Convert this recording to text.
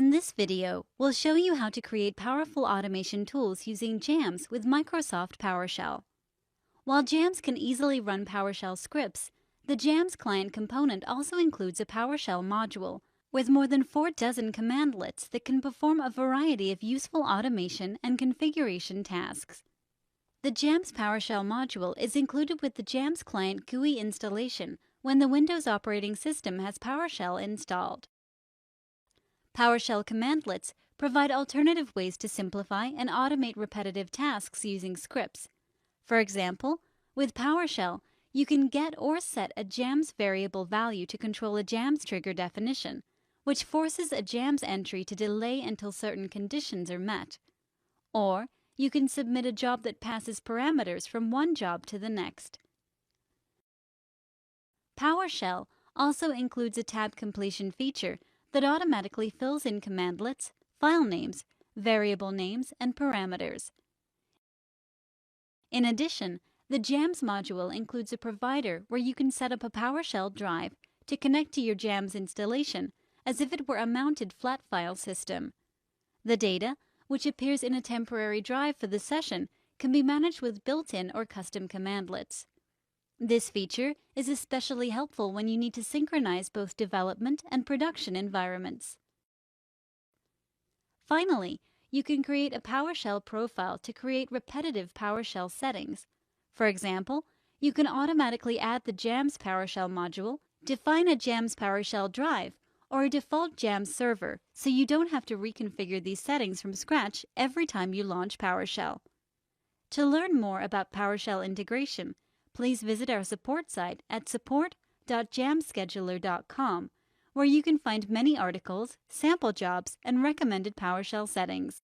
In this video, we'll show you how to create powerful automation tools using JAMS with Microsoft PowerShell. While JAMS can easily run PowerShell scripts, the JAMS client component also includes a PowerShell module with more than 24 commandlets that can perform a variety of useful automation and configuration tasks. The JAMS PowerShell module is included with the JAMS client GUI installation when the Windows operating system has PowerShell installed. PowerShell commandlets provide alternative ways to simplify and automate repetitive tasks using scripts. For example, with PowerShell, you can get or set a JAMS variable value to control a JAMS trigger definition, which forces a JAMS entry to delay until certain conditions are met. Or you can submit a job that passes parameters from one job to the next. PowerShell also includes a tab completion feature that automatically fills in commandlets, file names, variable names, and parameters. In addition, the JAMS module includes a provider where you can set up a PowerShell drive to connect to your JAMS installation as if it were a mounted flat file system. The data, which appears in a temporary drive for the session, can be managed with built-in or custom commandlets. This feature is especially helpful when you need to synchronize both development and production environments. Finally, you can create a PowerShell profile to create repetitive PowerShell settings. For example, you can automatically add the JAMS PowerShell module, define a JAMS PowerShell drive, or a default JAMS server, so you don't have to reconfigure these settings from scratch every time you launch PowerShell. To learn more about PowerShell integration, please visit our support site at support.jamscheduler.com, where you can find many articles, sample jobs, and recommended PowerShell settings.